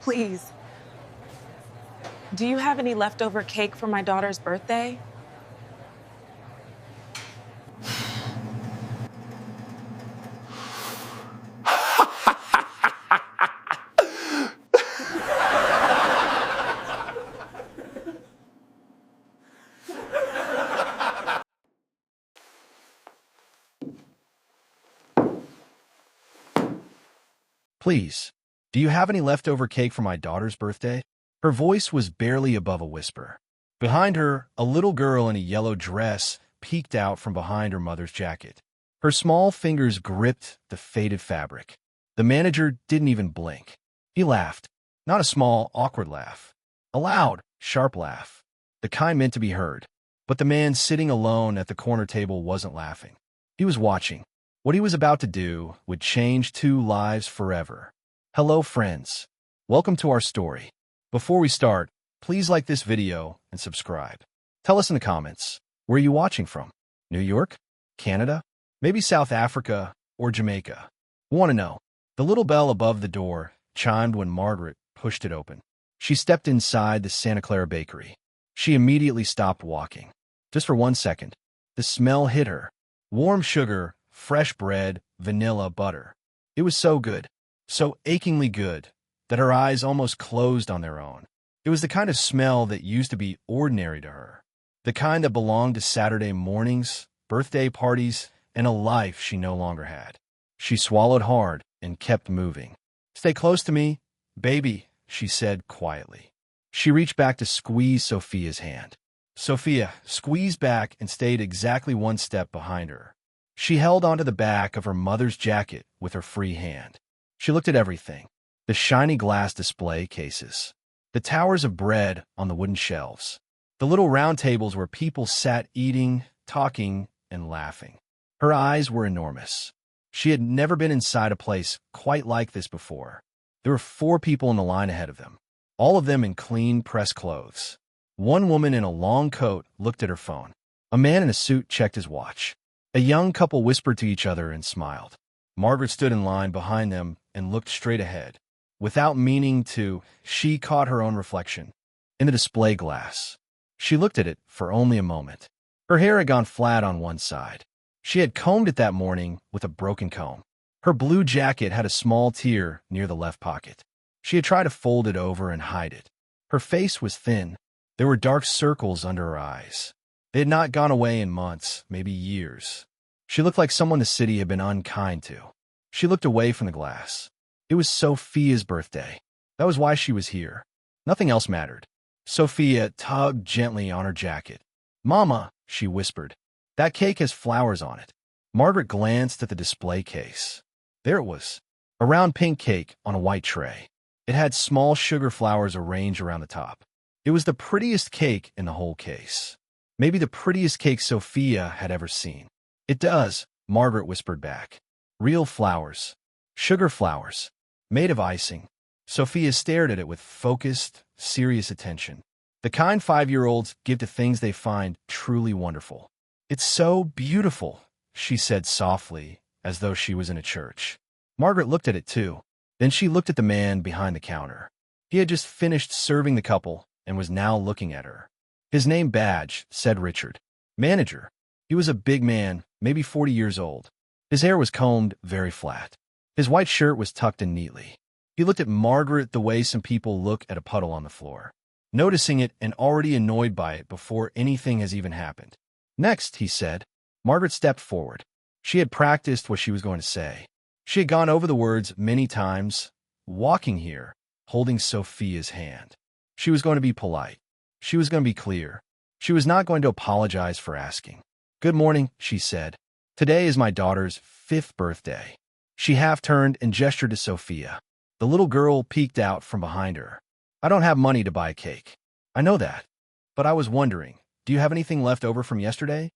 Please, do you have any leftover cake for my daughter's birthday? Please, do you have any leftover cake for my daughter's birthday? Her voice was barely above a whisper. Behind her, a little girl in a yellow dress peeked out from behind her mother's jacket. Her small fingers gripped the faded fabric. The manager didn't even blink. He laughed, not a small, awkward laugh. A loud, sharp laugh, the kind meant to be heard. But the man sitting alone at the corner table wasn't laughing. He was watching. What he was about to do would change two lives forever. Hello, friends. Welcome to our story. Before we start, please like this video and subscribe. Tell us in the comments, where are you watching from? New York? Canada? Maybe South Africa or Jamaica? We want to know. The little bell above the door chimed when Margaret pushed it open. She stepped inside the Santa Clara bakery. She immediately stopped walking. Just for 1 second, the smell hit her. Warm sugar, fresh bread, vanilla, butter. It was so good, so achingly good, that her eyes almost closed on their own. It was the kind of smell that used to be ordinary to her, the kind that belonged to Saturday mornings, birthday parties, and a life she no longer had. She swallowed hard and kept moving. "Stay close to me, baby," she said quietly. She reached back to squeeze Sophia's hand. Sophia squeezed back and stayed exactly 1 step behind her. She held onto the back of her mother's jacket with her free hand. She looked at everything. The shiny glass display cases. The towers of bread on the wooden shelves. The little round tables where people sat eating, talking, and laughing. Her eyes were enormous. She had never been inside a place quite like this before. There were 4 people in the line ahead of them, all of them in clean, pressed clothes. One woman in a long coat looked at her phone. A man in a suit checked his watch. A young couple whispered to each other and smiled. Margaret stood in line behind them and looked straight ahead. Without meaning to, she caught her own reflection in the display glass. She looked at it for only a moment. Her hair had gone flat on one side. She had combed it that morning with a broken comb. Her blue jacket had a small tear near the left pocket. She had tried to fold it over and hide it. Her face was thin. There were dark circles under her eyes. They had not gone away in months, maybe years. She looked like someone the city had been unkind to. She looked away from the glass. It was Sophia's birthday. That was why she was here. Nothing else mattered. Sophia tugged gently on her jacket. "Mama," she whispered, "that cake has flowers on it." Margaret glanced at the display case. There it was, a round pink cake on a white tray. It had small sugar flowers arranged around the top. It was the prettiest cake in the whole case. Maybe the prettiest cake Sophia had ever seen. "It does," Margaret whispered back. "Real flowers. Sugar flowers. Made of icing." Sophia stared at it with focused, serious attention. The kind 5-year-olds give to things they find truly wonderful. "It's so beautiful," she said softly, as though she was in a church. Margaret looked at it too. Then she looked at the man behind the counter. He had just finished serving the couple and was now looking at her. "His name Badge," said Richard. "Manager." He was a big man, maybe 40 years old. His hair was combed very flat. His white shirt was tucked in neatly. He looked at Margaret the way some people look at a puddle on the floor, noticing it and already annoyed by it before anything has even happened. "Next," he said. Margaret stepped forward. She had practiced what she was going to say. She had gone over the words many times, walking here, holding Sophia's hand. She was going to be polite. She was going to be clear. She was not going to apologize for asking. "Good morning," she said. "Today is my daughter's 5th birthday." She half-turned and gestured to Sophia. The little girl peeked out from behind her. "I don't have money to buy a cake." "I know that. But I was wondering, do you have anything left over from yesterday?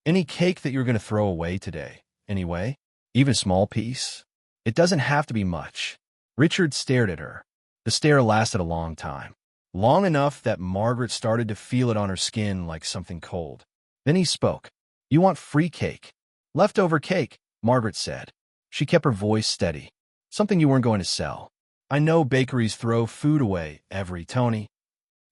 Any cake that you're going to throw away today, anyway? Even a small piece? It doesn't have to be much." Richard stared at her. The stare lasted a long time. Long enough that Margaret started to feel it on her skin like something cold. Then he spoke. "You want free cake." "Leftover cake," Margaret said. She kept her voice steady. "Something you weren't going to sell." I know bakeries throw food away every Tony.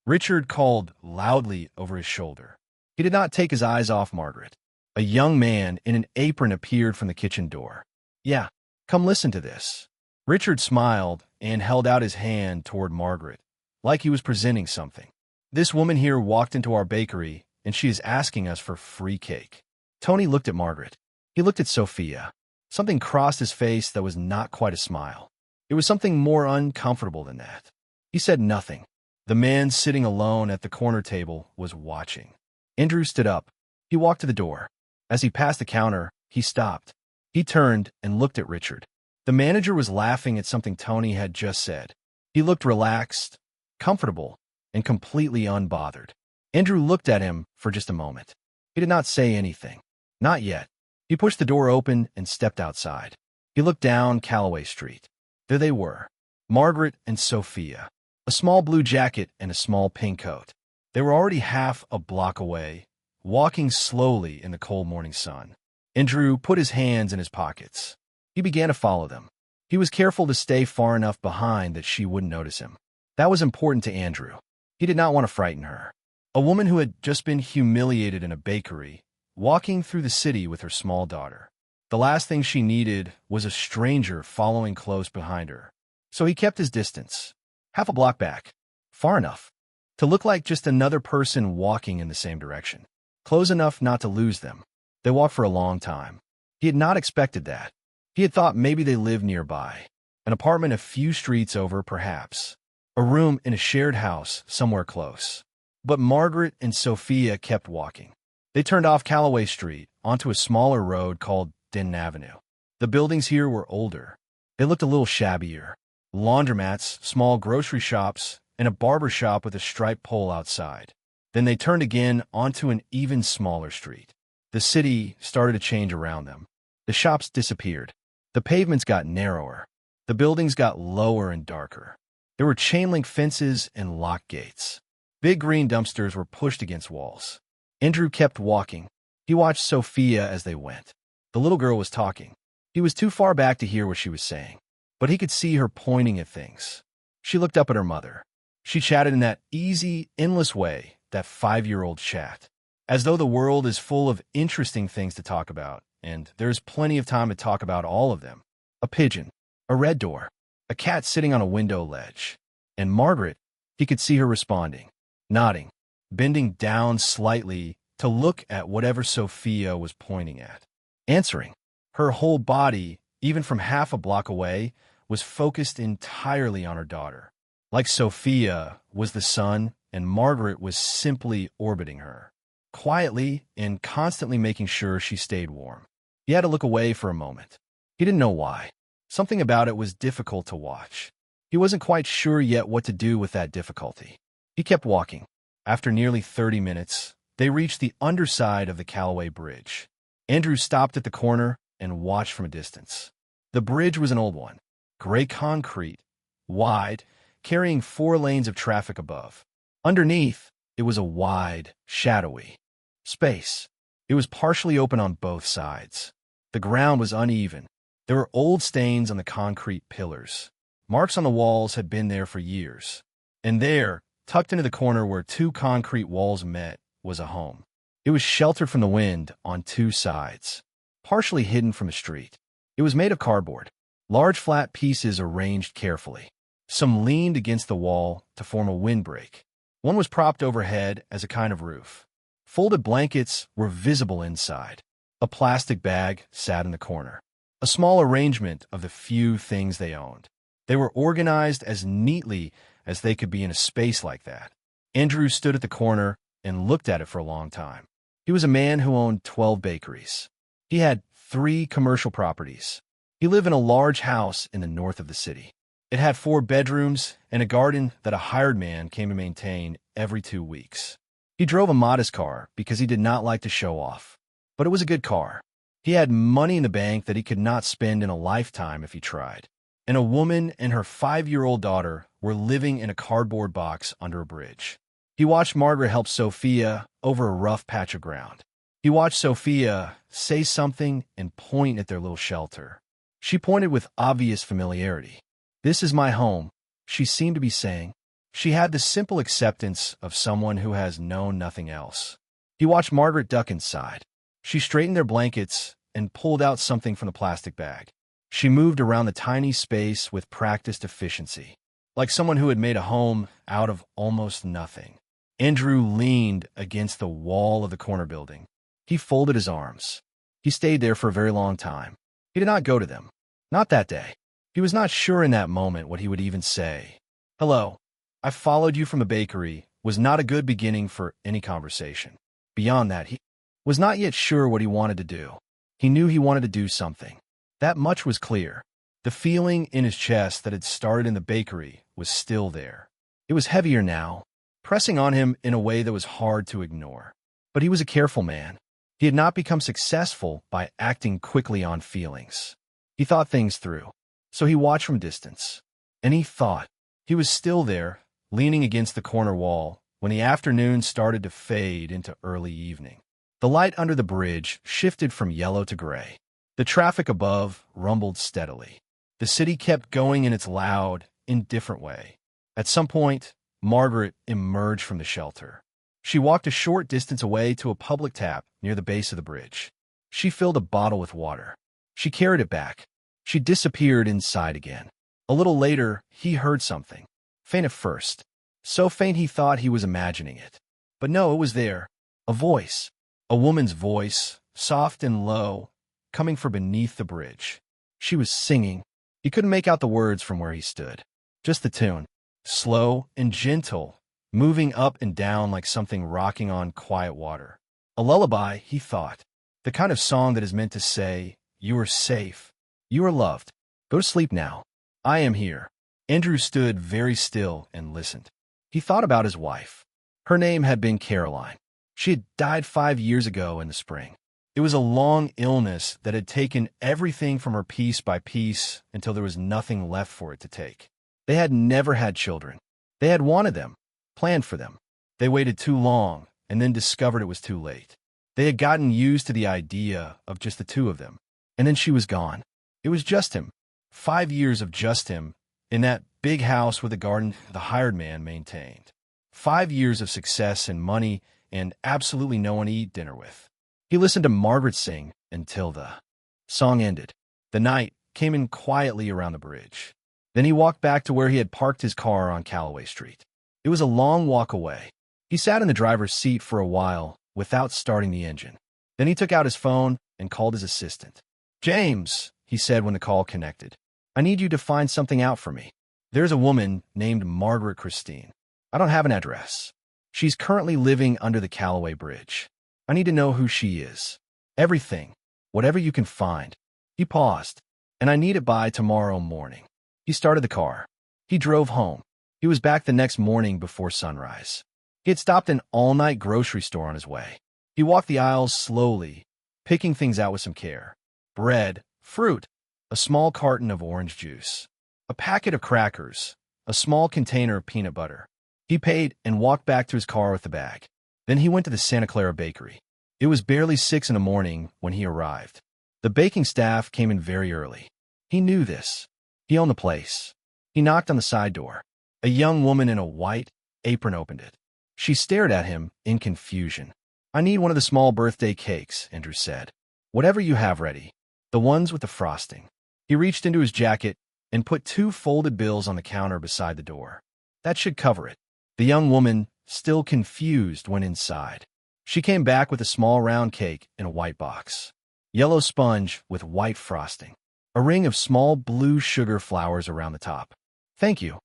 Richard called loudly over his shoulder. He did not take his eyes off Margaret. A young man in an apron appeared from the kitchen door. Yeah, come listen to this. Richard smiled and held out his hand toward Margaret, like he was presenting something. This woman here walked into our bakery, and she is asking us for free cake. Tony looked at Margaret. He looked at Sophia. Something crossed his face that was not quite a smile. It was something more uncomfortable than that. He said nothing. The man sitting alone at the corner table was watching. Andrew stood up. He walked to the door. As he passed the counter, he stopped. He turned and looked at Richard. The manager was laughing at something Tony had just said. He looked relaxed, comfortable, and completely unbothered. Andrew looked at him for just a moment. He did not say anything. Not yet. He pushed the door open and stepped outside. He looked down Calloway Street. There they were, Margaret and Sophia, a small blue jacket and a small pink coat. They were already half a block away, walking slowly in the cold morning sun. Andrew put his hands in his pockets. He began to follow them. He was careful to stay far enough behind that she wouldn't notice him. That was important to Andrew. He did not want to frighten her. A woman who had just been humiliated in a bakery, walking through the city with her small daughter. The last thing she needed was a stranger following close behind her. So he kept his distance, half a block back, far enough to look like just another person walking in the same direction, close enough not to lose them. They walked for a long time. He had not expected that. He had thought maybe they lived nearby, an apartment a few streets over perhaps, a room in a shared house somewhere close. But Margaret and Sophia kept walking. They turned off Calloway Street onto a smaller road called Denton Avenue. The buildings here were older. They looked a little shabbier. Laundromats, small grocery shops, and a barber shop with a striped pole outside. Then they turned again onto an even smaller street. The city started to change around them. The shops disappeared. The pavements got narrower. The buildings got lower and darker. There were chain-link fences and locked gates. Big green dumpsters were pushed against walls. Andrew kept walking. He watched Sophia as they went. The little girl was talking. He was too far back to hear what she was saying, but he could see her pointing at things. She looked up at her mother. She chatted in that easy, endless way, that 5-year-old chat, as though the world is full of interesting things to talk about, and there's plenty of time to talk about all of them. A pigeon, a red door, a cat sitting on a window ledge. And Margaret, he could see her responding, nodding, bending down slightly to look at whatever Sophia was pointing at, answering. Her whole body, even from half a block away, was focused entirely on her daughter. Like Sophia was the sun, and Margaret was simply orbiting her, quietly and constantly making sure she stayed warm. He had to look away for a moment. He didn't know why. Something about it was difficult to watch. He wasn't quite sure yet what to do with that difficulty. He kept walking. After nearly 30 minutes, they reached the underside of the Calloway Bridge. Andrew stopped at the corner and watched from a distance. The bridge was an old one, gray concrete, wide, carrying 4 lanes of traffic above. Underneath, it was a wide, shadowy space. It was partially open on both sides. The ground was uneven. There were old stains on the concrete pillars. Marks on the walls had been there for years. And there, tucked into the corner where 2 concrete walls met, was a home. It was sheltered from the wind on 2 sides, partially hidden from the street. It was made of cardboard, large flat pieces arranged carefully. Some leaned against the wall to form a windbreak. One was propped overhead as a kind of roof. Folded blankets were visible inside. A plastic bag sat in the corner. A small arrangement of the few things they owned. They were organized as neatly as they could be in a space like that. Andrew stood at the corner and looked at it for a long time. He was a man who owned 12 bakeries. He had 3 commercial properties. He lived in a large house in the north of the city. It had 4 bedrooms and a garden that a hired man came to maintain every 2 weeks. He drove a modest car because he did not like to show off, but it was a good car. He had money in the bank that he could not spend in a lifetime if he tried. And a woman and her 5-year-old daughter were living in a cardboard box under a bridge. He watched Margaret help Sophia over a rough patch of ground. He watched Sophia say something and point at their little shelter. She pointed with obvious familiarity. "This is my home," she seemed to be saying. She had the simple acceptance of someone who has known nothing else. He watched Margaret duck inside. She straightened their blankets and pulled out something from the plastic bag. She moved around the tiny space with practiced efficiency, like someone who had made a home out of almost nothing. Andrew leaned against the wall of the corner building. He folded his arms. He stayed there for a very long time. He did not go to them. Not that day. He was not sure in that moment what he would even say. "Hello, I followed you from the bakery," was not a good beginning for any conversation. Beyond that, he was not yet sure what he wanted to do. He knew he wanted to do something. That much was clear. The feeling in his chest that had started in the bakery was still there. It was heavier now, pressing on him in a way that was hard to ignore. But he was a careful man. He had not become successful by acting quickly on feelings. He thought things through. So he watched from distance. And he thought. He was still there, leaning against the corner wall, when the afternoon started to fade into early evening. The light under the bridge shifted from yellow to gray. The traffic above rumbled steadily. The city kept going in its loud, indifferent way. At some point, Margaret emerged from the shelter. She walked a short distance away to a public tap near the base of the bridge. She filled a bottle with water. She carried it back. She disappeared inside again. A little later, he heard something. Faint at first. So faint he thought he was imagining it. But no, it was there. A voice. A woman's voice, soft and low, coming from beneath the bridge. She was singing. He couldn't make out the words from where he stood. Just the tune. Slow and gentle, moving up and down like something rocking on quiet water. A lullaby, he thought. The kind of song that is meant to say, "You are safe. You are loved. Go to sleep now. I am here." Andrew stood very still and listened. He thought about his wife. Her name had been Caroline. She had died 5 years ago in the spring. It was a long illness that had taken everything from her piece by piece until there was nothing left for it to take. They had never had children. They had wanted them, planned for them. They waited too long and then discovered it was too late. They had gotten used to the idea of just the two of them. And then she was gone. It was just him. 5 years of just him in that big house with a garden the hired man maintained. 5 years of success and money and absolutely no one to eat dinner with. He listened to Margaret sing until the song ended. The night came in quietly around the bridge. Then he walked back to where he had parked his car on Calloway Street. It was a long walk away. He sat in the driver's seat for a while without starting the engine. Then he took out his phone and called his assistant. "James," he said when the call connected, "I need you to find something out for me. There's a woman named Margaret Christine. I don't have an address. She's currently living under the Calloway Bridge. I need to know who she is. Everything. Whatever you can find." He paused. "And I need it by tomorrow morning." He started the car. He drove home. He was back the next morning before sunrise. He had stopped an all-night grocery store on his way. He walked the aisles slowly, picking things out with some care. Bread, fruit, a small carton of orange juice, a packet of crackers, a small container of peanut butter. He paid and walked back to his car with the bag. Then he went to the Santa Clara bakery. It was barely 6 in the morning when he arrived. The baking staff came in very early. He knew this. He owned the place. He knocked on the side door. A young woman in a white apron opened it. She stared at him in confusion. "I need one of the small birthday cakes," Andrew said. "Whatever you have ready. The ones with the frosting." He reached into his jacket and put 2 folded bills on the counter beside the door. That should cover it. The young woman, still confused, went inside. She came back with a small round cake in a white box. Yellow sponge with white frosting. A ring of small blue sugar flowers around the top. "Thank you,"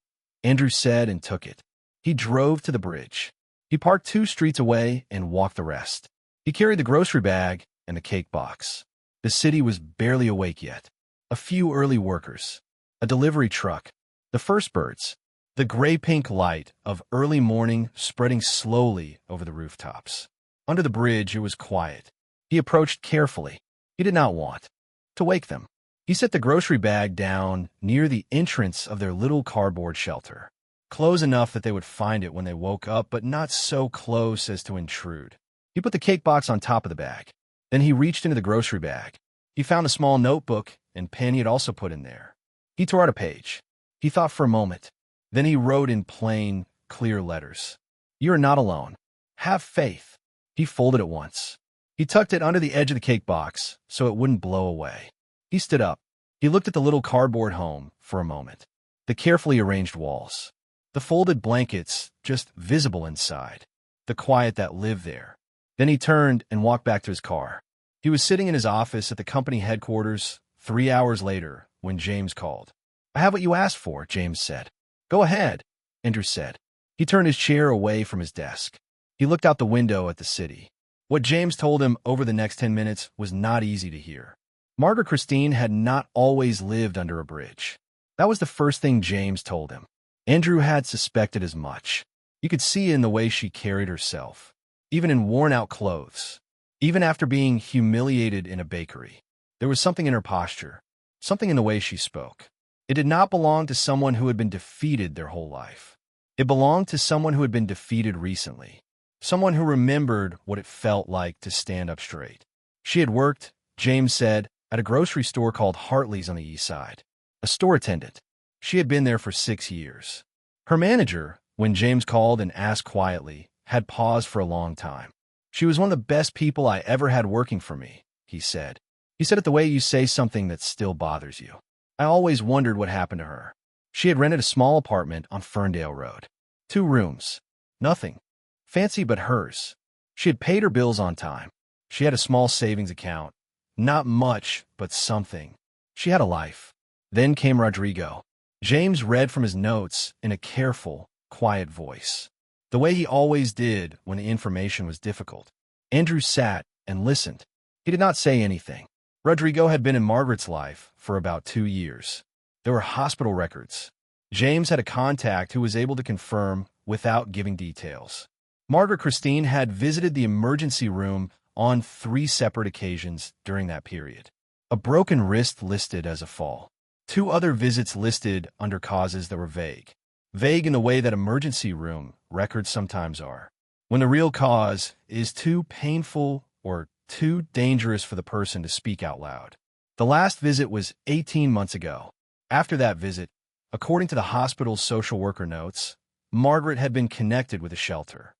Andrew said and took it. He drove to the bridge. He parked 2 streets away and walked the rest. He carried the grocery bag and the cake box. The city was barely awake yet. A few early workers. A delivery truck. The first birds. The gray-pink light of early morning spreading slowly over the rooftops. Under the bridge, it was quiet. He approached carefully. He did not want to wake them. He set the grocery bag down near the entrance of their little cardboard shelter. Close enough that they would find it when they woke up, but not so close as to intrude. He put the cake box on top of the bag. Then he reached into the grocery bag. He found a small notebook and pen he had also put in there. He tore out a page. He thought for a moment. Then he wrote in plain, clear letters. You are not alone. Have faith. He folded it once. He tucked it under the edge of the cake box so it wouldn't blow away. He stood up. He looked at the little cardboard home for a moment. The carefully arranged walls. The folded blankets just visible inside. The quiet that lived there. Then he turned and walked back to his car. He was sitting in his office at the company headquarters 3 hours later when James called. I have what you asked for, James said. Go ahead, Andrew said. He turned his chair away from his desk. He looked out the window at the city. What James told him over the next 10 minutes was not easy to hear. Margaret Christine had not always lived under a bridge. That was the first thing James told him. Andrew had suspected as much. You could see in the way she carried herself, even in worn-out clothes, even after being humiliated in a bakery. There was something in her posture, something in the way she spoke. It did not belong to someone who had been defeated their whole life. It belonged to someone who had been defeated recently, someone who remembered what it felt like to stand up straight. She had worked, James said, at a grocery store called Hartley's on the east side. A store attendant. She had been there for 6 years. Her manager, when James called and asked quietly, had paused for a long time. She was one of the best people I ever had working for me, he said. He said it the way you say something that still bothers you. I always wondered what happened to her. She had rented a small apartment on Ferndale Road. 2 rooms. Nothing fancy but hers. She had paid her bills on time. She had a small savings account. Not much, but something. She had a life. Then came Rodrigo. James read from his notes in a careful, quiet voice, the way he always did when the information was difficult. Andrew sat and listened. He did not say anything. Rodrigo had been in Margaret's life for about 2 years. There were hospital records. James had a contact who was able to confirm without giving details. Margaret Christine had visited the emergency room on 3 separate occasions during that period. A broken wrist listed as a fall. 2 other visits listed under causes that were vague. Vague in the way that emergency room records sometimes are, when the real cause is too painful or too dangerous for the person to speak out loud. The last visit was 18 months ago. After that visit, according to the hospital's social worker notes, Margaret had been connected with a shelter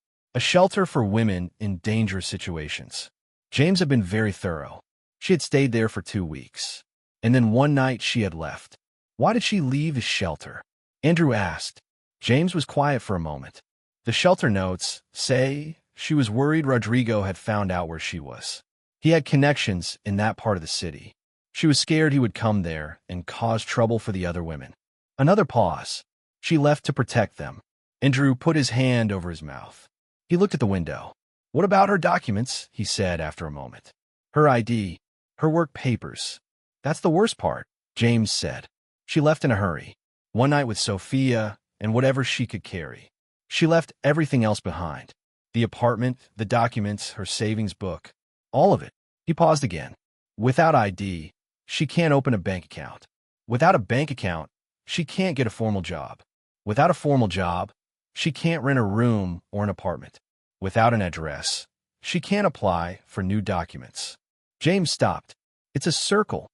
for women in dangerous situations. James had been very thorough. She had stayed there for 2 weeks. And then one night she had left. Why did she leave the shelter? Andrew asked. James was quiet for a moment. The shelter notes say she was worried Rodrigo had found out where she was. He had connections in that part of the city. She was scared he would come there and cause trouble for the other women. Another pause. She left to protect them. Andrew put his hand over his mouth. He looked at the window. What about her documents? He said after a moment. Her ID, her work papers. That's the worst part, James said. She left in a hurry. One night with Sophia and whatever she could carry. She left everything else behind. The apartment, the documents, her savings book. All of it. He paused again. Without ID, she can't open a bank account. Without a bank account, she can't get a formal job. Without a formal job, she can't rent a room or an apartment. Without an address, she can't apply for new documents. James stopped. It's a circle,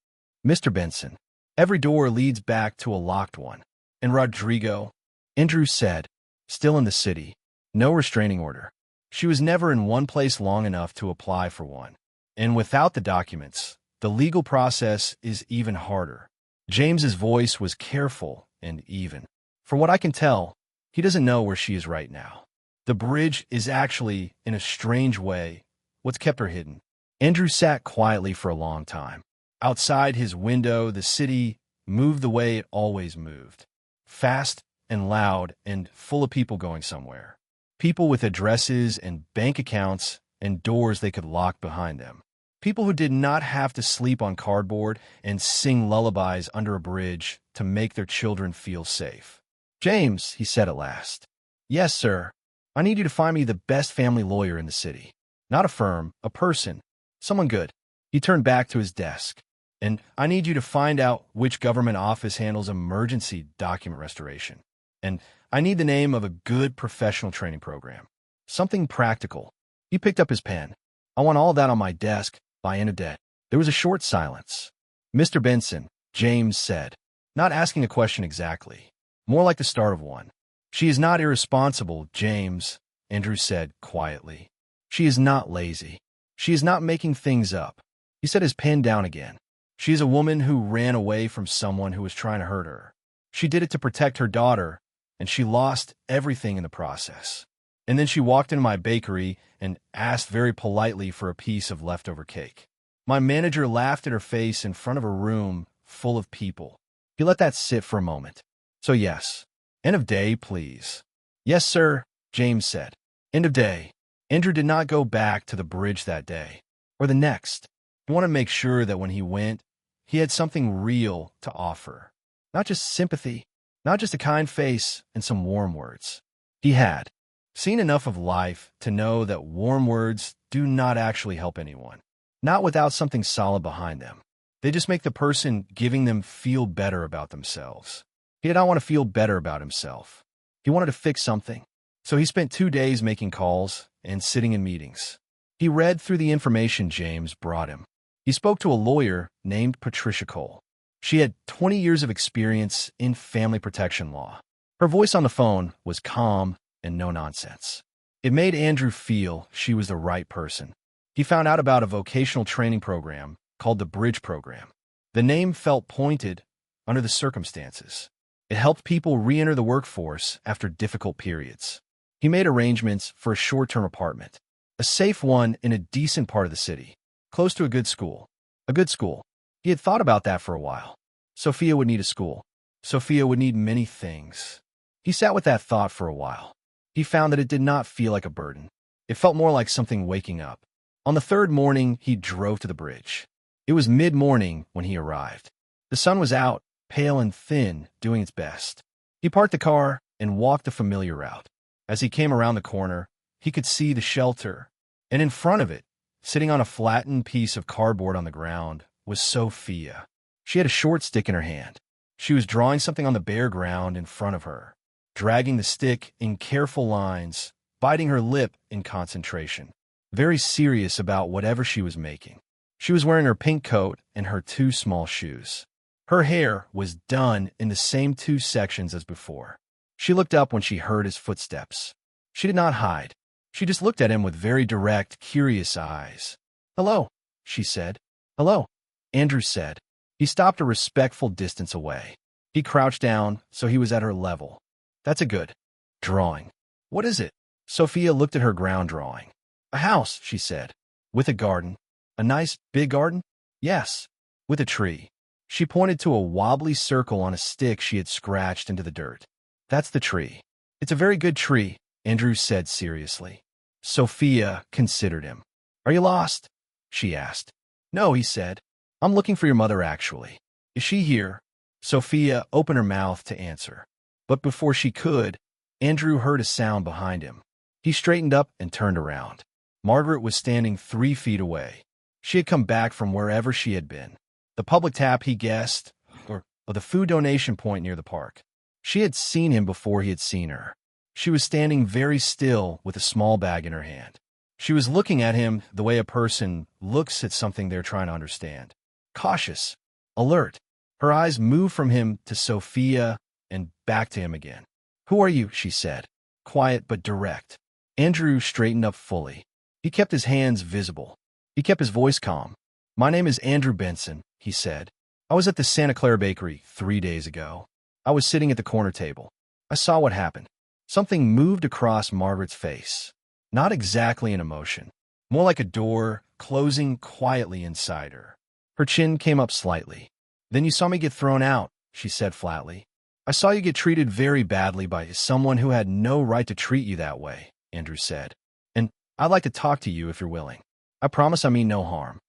Mr. Benson. Every door leads back to a locked one. And Rodrigo, Andrew said, still in the city. No restraining order. She was never in one place long enough to apply for one. And without the documents, the legal process is even harder. James's voice was careful and even. For what I can tell, he doesn't know where she is right now. The bridge is actually, in a strange way, what's kept her hidden. Andrew sat quietly for a long time. Outside his window, the city moved the way it always moved. Fast and loud and full of people going somewhere. People with addresses and bank accounts and doors they could lock behind them. People who did not have to sleep on cardboard and sing lullabies under a bridge to make their children feel safe. James, he said at last. Yes, sir. I need you to find me the best family lawyer in the city. Not a firm, a person. Someone good. He turned back to his desk. And I need you to find out which government office handles emergency document restoration. And I need the name of a good professional training program. Something practical. He picked up his pen. I want all that on my desk by end of day. There was a short silence. Mr. Benson, James said, not asking a question exactly. more like the start of one. She is not irresponsible, James, Andrew said quietly. She is not lazy. She is not making things up. He set his pen down again. She is a woman who ran away from someone who was trying to hurt her. She did it to protect her daughter, and she lost everything in the process. And then she walked into my bakery and asked very politely for a piece of leftover cake. My manager laughed at her face in front of a room full of people. He let that sit for a moment. So yes. End of day, please. Yes, sir, James said. End of day. Andrew did not go back to the bridge that day, or the next. He wanted to make sure that when he went, he had something real to offer. Not just sympathy, not just a kind face and some warm words. He had seen enough of life to know that warm words do not actually help anyone, not without something solid behind them. They just make the person giving them feel better about themselves. He did not want to feel better about himself. He wanted to fix something. So he spent 2 days making calls and sitting in meetings. He read through the information James brought him. He spoke to a lawyer named Patricia Cole. She had 20 years of experience in family protection law. Her voice on the phone was calm and no nonsense. It made Andrew feel she was the right person. He found out about a vocational training program called the Bridge Program. The name felt pointed under the circumstances. It helped people re-enter the workforce after difficult periods. He made arrangements for a short-term apartment, a safe one in a decent part of the city, close to a good school. A good school. He had thought about that for a while. Sophia would need a school. Sophia would need many things. He sat with that thought for a while. He found that it did not feel like a burden. It felt more like something waking up. On the third morning, he drove to the bridge. It was mid-morning when he arrived. The sun was out, pale and thin, doing its best. He parked the car and walked the familiar route. As he came around the corner, he could see the shelter, and in front of it, sitting on a flattened piece of cardboard on the ground, was Sophia. She had a short stick in her hand. She was drawing something on the bare ground in front of her, dragging the stick in careful lines, biting her lip in concentration, very serious about whatever she was making. She was wearing her pink coat and her 2 small shoes. Her hair was done in the same 2 sections as before. She looked up when she heard his footsteps. She did not hide. She just looked at him with very direct, curious eyes. "Hello," she said. "Hello," Andrew said. He stopped a respectful distance away. He crouched down so he was at her level. "That's a good drawing." "What is it?" Sophia looked at her ground drawing. "A house," she said. "With a garden." "A nice, big garden?" "Yes." "With a tree." She pointed to a wobbly circle on a stick she had scratched into the dirt. "That's the tree." "It's a very good tree," Andrew said seriously. Sophia considered him. "Are you lost?" she asked. "No," he said. "I'm looking for your mother, actually." "Is she here?" Sophia opened her mouth to answer. But before she could, Andrew heard a sound behind him. He straightened up and turned around. Margaret was standing 3 feet away. She had come back from wherever she had been. The public tap, he guessed, or the food donation point near the park. She had seen him before he had seen her. She was standing very still with a small bag in her hand. She was looking at him the way a person looks at something they're trying to understand. Cautious, alert. Her eyes moved from him to Sophia and back to him again. "Who are you?" she said, quiet but direct. Andrew straightened up fully. He kept his hands visible. He kept his voice calm. "My name is Andrew Benson," he said. "I was at the Santa Clara Bakery 3 days ago. I was sitting at the corner table. I saw what happened." Something moved across Margaret's face. Not exactly an emotion. More like a door closing quietly inside her. Her chin came up slightly. "Then you saw me get thrown out," she said flatly. "I saw you get treated very badly by someone who had no right to treat you that way," Andrew said. "And I'd like to talk to you if you're willing. I promise I mean no harm."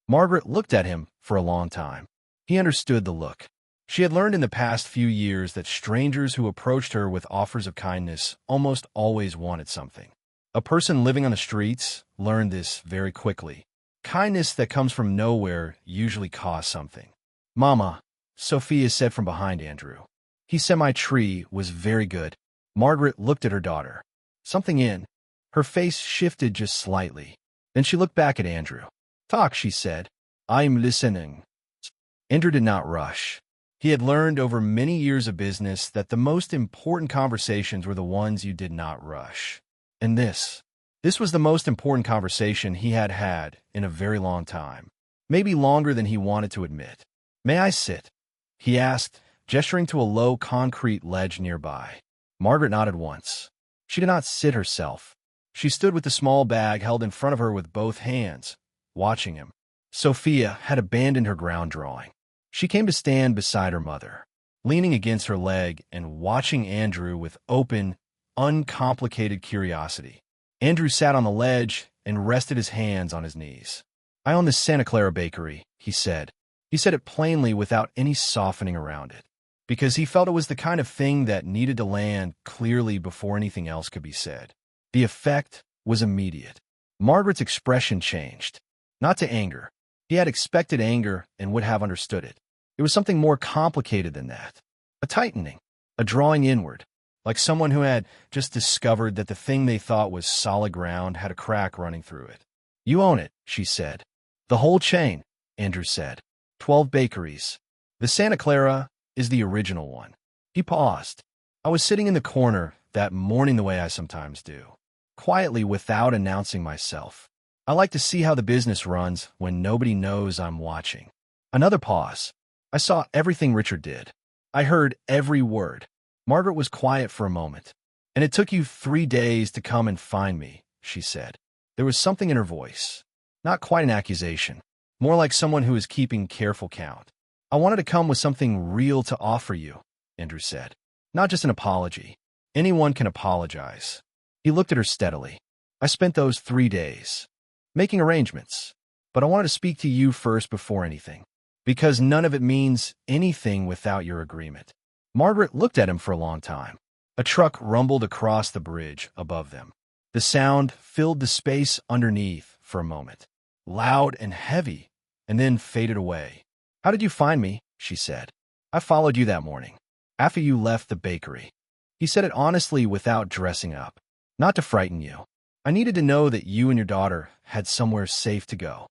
Margaret looked at him for a long time. He understood the look. She had learned in the past few years that strangers who approached her with offers of kindness almost always wanted something. A person living on the streets learned this very quickly. Kindness that comes from nowhere usually costs something. "Mama," Sophia said from behind Andrew. "He said my tree was very good." Margaret looked at her daughter. Something in her face shifted just slightly. Then she looked back at Andrew. "Talk," she said. "I'm listening." Andrew did not rush. He had learned over many years of business that the most important conversations were the ones you did not rush. And this was the most important conversation he had had in a very long time, maybe longer than he wanted to admit. "May I sit?" he asked, gesturing to a low concrete ledge nearby. Margaret nodded once. She did not sit herself. She stood with the small bag held in front of her with both hands, watching him. Sophia had abandoned her ground drawing. She came to stand beside her mother, leaning against her leg and watching Andrew with open, uncomplicated curiosity. Andrew sat on the ledge and rested his hands on his knees. "I own the Santa Clara bakery," he said. He said it plainly without any softening around it, because he felt it was the kind of thing that needed to land clearly before anything else could be said. The effect was immediate. Margaret's expression changed, not to anger. He had expected anger and would have understood it. It was something more complicated than that. A tightening, a drawing inward, like someone who had just discovered that the thing they thought was solid ground had a crack running through it. "You own it," she said. "The whole chain," Andrew said. 12 bakeries. The Santa Clara is the original one." He paused. "I was sitting in the corner that morning the way I sometimes do, quietly without announcing myself. I like to see how the business runs when nobody knows I'm watching." Another pause. "I saw everything Richard did. I heard every word." Margaret was quiet for a moment. "And it took you 3 days to come and find me," she said. There was something in her voice. Not quite an accusation. More like someone who is keeping careful count. "I wanted to come with something real to offer you," Andrew said. "Not just an apology. Anyone can apologize." He looked at her steadily. "I spent those 3 days making arrangements, but I wanted to speak to you first before anything, because none of it means anything without your agreement." Margaret looked at him for a long time. A truck rumbled across the bridge above them. The sound filled the space underneath for a moment, loud and heavy, and then faded away. "How did you find me?" she said. "I followed you that morning, after you left the bakery." He said it honestly without dressing up. "Not to frighten you. I needed to know that you and your daughter had somewhere safe to go."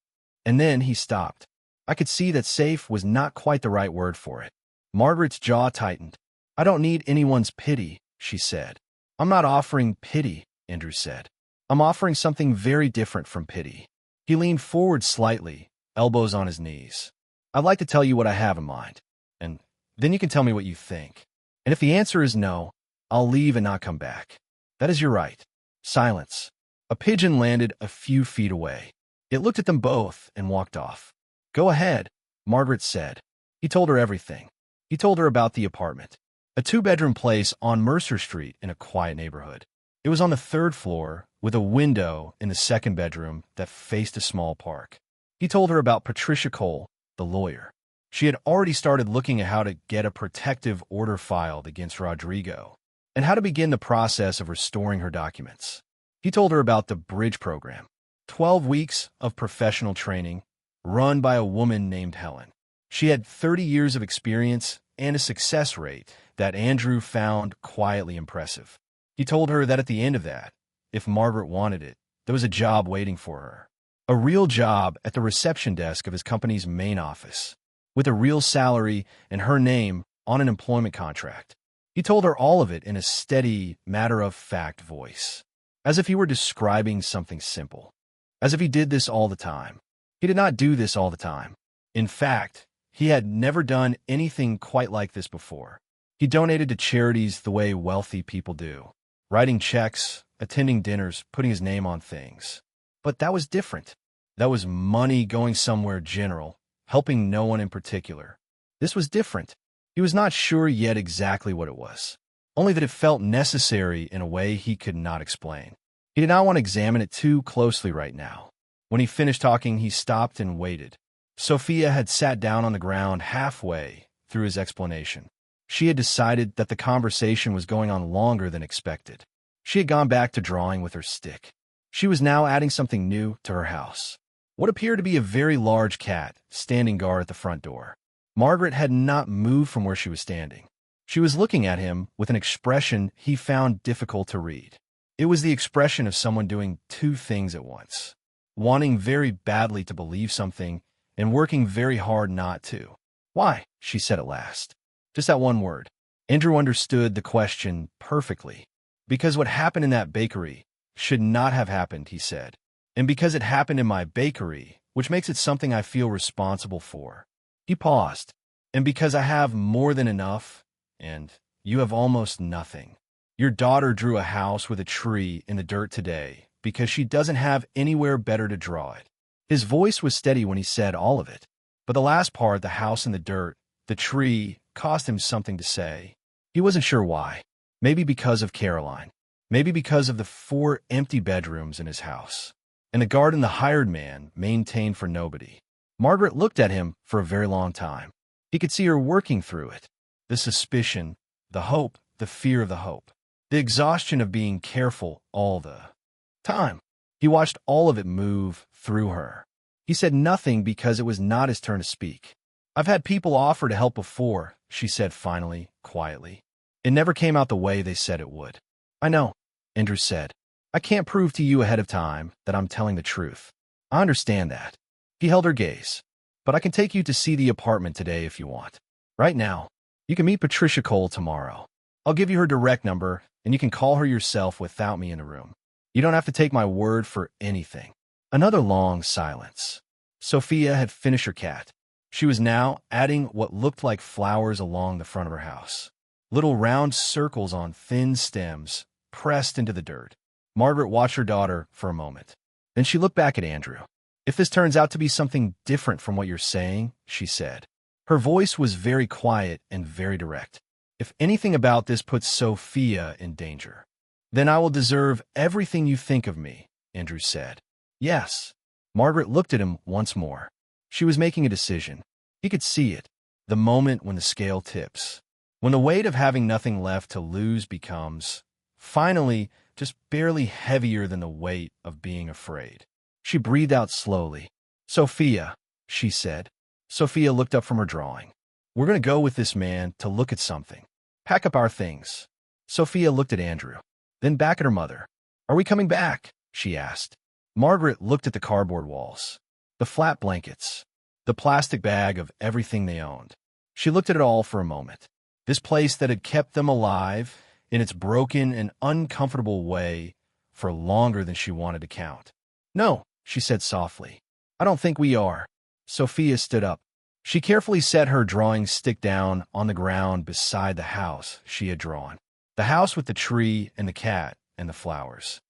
And then he stopped. I could see that safe was not quite the right word for it. Margaret's jaw tightened. "I don't need anyone's pity," she said. "I'm not offering pity," Andrew said. "I'm offering something very different from pity." He leaned forward slightly, elbows on his knees. "I'd like to tell you what I have in mind, and then you can tell me what you think. And if the answer is no, I'll leave and not come back. That is your right." Silence. A pigeon landed a few feet away. It looked at them both and walked off. "Go ahead," Margaret said. He told her everything. He told her about the apartment, a 2-bedroom place on Mercer Street in a quiet neighborhood. It was on the 3rd floor, with a window in the 2nd bedroom that faced a small park. He told her about Patricia Cole, the lawyer. She had already started looking at how to get a protective order filed against Rodrigo, and how to begin the process of restoring her documents. He told her about the bridge program, 12 weeks of professional training, run by a woman named Helen. She had 30 years of experience and a success rate that Andrew found quietly impressive. He told her that at the end of that, if Margaret wanted it, there was a job waiting for her. A real job at the reception desk of his company's main office, with a real salary and her name on an employment contract. He told her all of it in a steady, matter-of-fact voice, as if he were describing something simple, as if he did this all the time. He did not do this all the time. In fact, he had never done anything quite like this before. He donated to charities the way wealthy people do, writing checks, attending dinners, putting his name on things. But that was different. That was money going somewhere general, helping no one in particular. This was different. He was not sure yet exactly what it was, only that it felt necessary in a way he could not explain. He did not want to examine it too closely right now. When he finished talking, he stopped and waited. Sophia had sat down on the ground halfway through his explanation. She had decided that the conversation was going on longer than expected. She had gone back to drawing with her stick. She was now adding something new to her house. What appeared to be a very large cat standing guard at the front door. Margaret had not moved from where she was standing. She was looking at him with an expression he found difficult to read. It was the expression of someone doing 2 things at once, wanting very badly to believe something and working very hard not to. Why? She said at last. Just that one word. Andrew understood the question perfectly. Because what happened in that bakery should not have happened, he said. And because it happened in my bakery, which makes it something I feel responsible for. He paused. And because I have more than enough, and you have almost nothing. Your daughter drew a house with a tree in the dirt today because she doesn't have anywhere better to draw it. His voice was steady when he said all of it. But the last part, the house in the dirt, the tree, cost him something to say. He wasn't sure why. Maybe because of Caroline. Maybe because of the 4 empty bedrooms in his house. And the garden the hired man maintained for nobody. Margaret looked at him for a very long time. He could see her working through it. The suspicion, the hope, the fear of the hope. The exhaustion of being careful all the time. He watched all of it move through her. He said nothing because it was not his turn to speak. I've had people offer to help before, she said finally, quietly. It never came out the way they said it would. I know, Andrew said. I can't prove to you ahead of time that I'm telling the truth. I understand that. He held her gaze. But I can take you to see the apartment today if you want. Right now, you can meet Patricia Cole tomorrow. I'll give you her direct number, and you can call her yourself without me in the room. You don't have to take my word for anything. Another long silence. Sophia had finished her cat. She was now adding what looked like flowers along the front of her house. Little round circles on thin stems, pressed into the dirt. Margaret watched her daughter for a moment. Then she looked back at Andrew. If this turns out to be something different from what you're saying, she said. Her voice was very quiet and very direct. If anything about this puts Sophia in danger, then I will deserve everything you think of me, Andrew said. Yes. Margaret looked at him once more. She was making a decision. He could see it. The moment when the scale tips. When the weight of having nothing left to lose becomes, finally, just barely heavier than the weight of being afraid. She breathed out slowly. Sophia, she said. Sophia looked up from her drawing. We're going to go with this man to look at something. Pack up our things. Sophia looked at Andrew, then back at her mother. Are we coming back? She asked. Margaret looked at the cardboard walls, the flat blankets, the plastic bag of everything they owned. She looked at it all for a moment. This place that had kept them alive in its broken and uncomfortable way for longer than she wanted to count. No, she said softly. I don't think we are. Sophia stood up. She carefully set her drawing stick down on the ground beside the house she had drawn. The house with the tree and the cat and the flowers.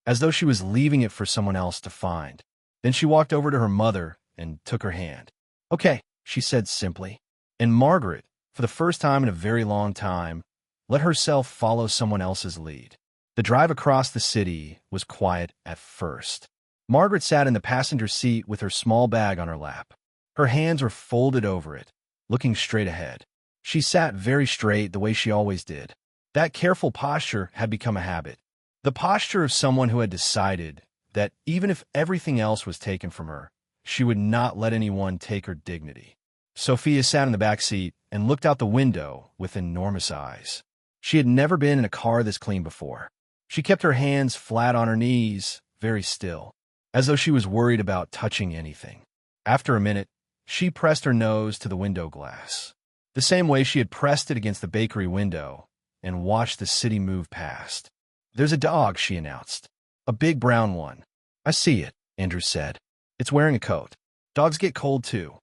As though she was leaving it for someone else to find. Then she walked over to her mother and took her hand. Okay, she said simply. And Margaret, for the first time in a very long time, let herself follow someone else's lead. The drive across the city was quiet at first. Margaret sat in the passenger seat with her small bag on her lap. Her hands were folded over it, looking straight ahead. She sat very straight the way she always did. That careful posture had become a habit. The posture of someone who had decided that even if everything else was taken from her, she would not let anyone take her dignity. Sophia sat in the back seat and looked out the window with enormous eyes. She had never been in a car this clean before. She kept her hands flat on her knees, very still, as though she was worried about touching anything. After a minute, she pressed her nose to the window glass, the same way she had pressed it against the bakery window, and watched the city move past. There's a dog, she announced. A big brown one. I see it, Andrew said. It's wearing a coat. Dogs get cold too.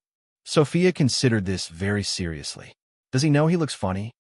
Sophia considered this very seriously. Does he know he looks funny?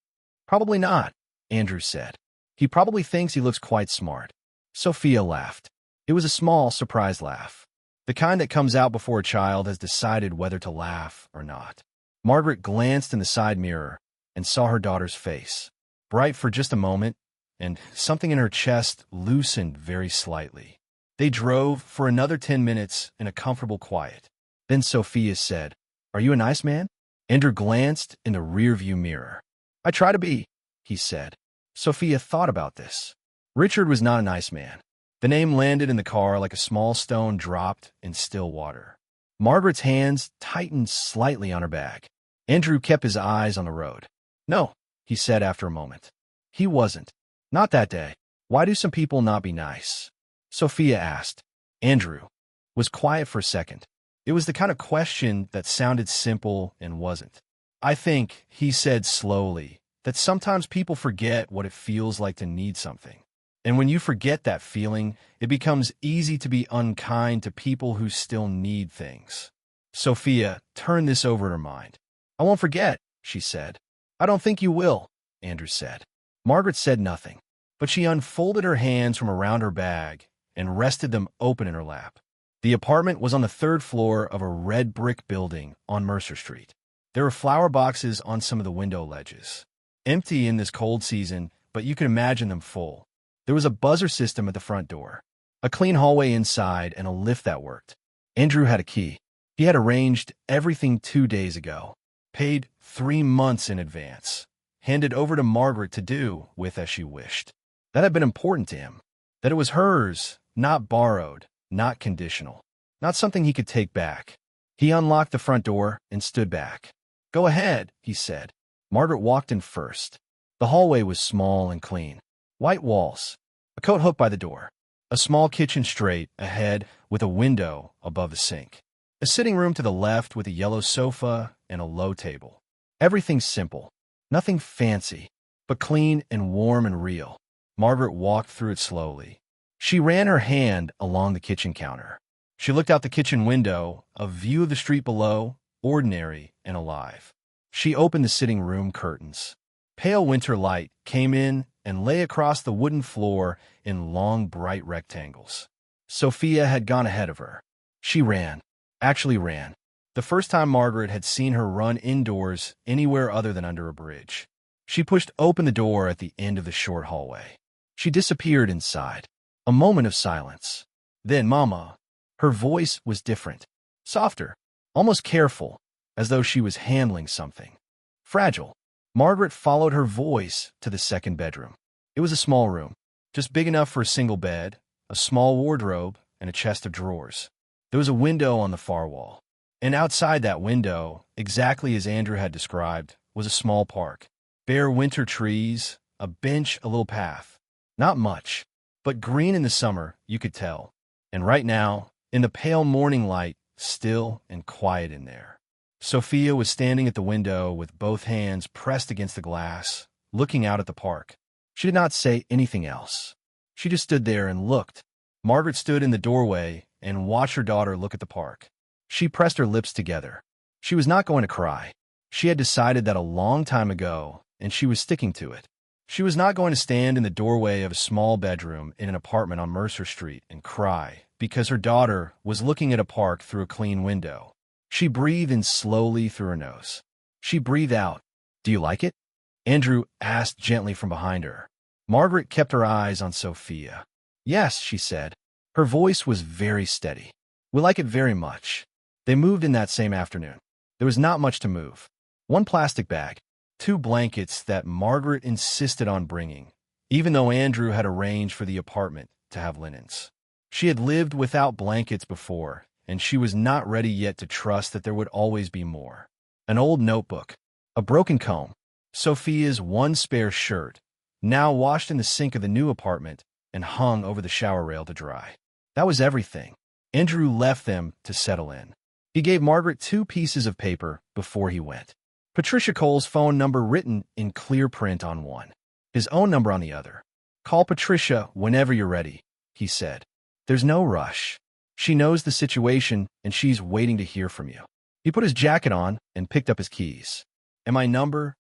Probably not, Andrew said. He probably thinks he looks quite smart. Sophia laughed. It was a small, surprised laugh. The kind that comes out before a child has decided whether to laugh or not. Margaret glanced in the side mirror and saw her daughter's face, bright for just a moment, and something in her chest loosened very slightly. They drove for another 10 minutes in a comfortable quiet. Then Sophia said, Are you a nice man? Andrew glanced in the rearview mirror. I try to be, he said. Sophia thought about this. Richard was not a nice man. The name landed in the car like a small stone dropped in still water. Margaret's hands tightened slightly on her bag. Andrew kept his eyes on the road. No, he said after a moment. He wasn't. Not that day. Why do some people not be nice? Sophia asked. Andrew was quiet for a second. It was the kind of question that sounded simple and wasn't. I think, he said slowly, that sometimes people forget what it feels like to need something. And when you forget that feeling, it becomes easy to be unkind to people who still need things. Sophia turned this over in her mind. I won't forget, she said. I don't think you will, Andrew said. Margaret said nothing, but she unfolded her hands from around her bag and rested them open in her lap. The apartment was on the third floor of a red brick building on Mercer Street. There were flower boxes on some of the window ledges. Empty in this cold season, but you could imagine them full. There was a buzzer system at the front door, a clean hallway inside, and a lift that worked. Andrew had a key. He had arranged everything 2 days ago, paid 3 months in advance, handed over to Margaret to do with as she wished. That had been important to him, that it was hers, not borrowed, not conditional, not something he could take back. He unlocked the front door and stood back. Go ahead, he said. Margaret walked in first. The hallway was small and clean. White walls, a coat hook by the door, a small kitchen straight ahead with a window above the sink, a sitting room to the left with a yellow sofa and a low table. Everything simple, nothing fancy, but clean and warm and real. Margaret walked through it slowly. She ran her hand along the kitchen counter. She looked out the kitchen window, a view of the street below, ordinary and alive. She opened the sitting room curtains. Pale winter light came in and lay across the wooden floor in long, bright rectangles. Sophia had gone ahead of her. She ran, actually ran. The first time Margaret had seen her run indoors anywhere other than under a bridge. She pushed open the door at the end of the short hallway. She disappeared inside. A moment of silence. Then, Mama. Her voice was different, softer, almost careful, as though she was handling something. Fragile. Margaret followed her voice to the second bedroom. It was a small room, just big enough for a single bed, a small wardrobe, and a chest of drawers. There was a window on the far wall. And outside that window, exactly as Andrew had described, was a small park. Bare winter trees, a bench, a little path. Not much, but green in the summer, you could tell. And right now, in the pale morning light, still and quiet in there. Sophia was standing at the window with both hands pressed against the glass, looking out at the park. She did not say anything else. She just stood there and looked. Margaret stood in the doorway and watched her daughter look at the park. She pressed her lips together. She was not going to cry. She had decided that a long time ago, and she was sticking to it. She was not going to stand in the doorway of a small bedroom in an apartment on Mercer Street and cry because her daughter was looking at a park through a clean window. She breathed in slowly through her nose. She breathed out. Do you like it? Andrew asked gently from behind her. Margaret kept her eyes on Sophia. Yes, she said. Her voice was very steady. We like it very much. They moved in that same afternoon. There was not much to move. 1 plastic bag, 2 blankets that Margaret insisted on bringing, even though Andrew had arranged for the apartment to have linens. She had lived without blankets before, and she was not ready yet to trust that there would always be more. An old notebook, a broken comb, Sophia's 1 spare shirt, now washed in the sink of the new apartment and hung over the shower rail to dry. That was everything. Andrew left them to settle in. He gave Margaret 2 pieces of paper before he went. Patricia Cole's phone number written in clear print on one, his own number on the other. Call Patricia whenever you're ready, he said. There's no rush. She knows the situation, and she's waiting to hear from you. He put his jacket on and picked up his keys. And my number?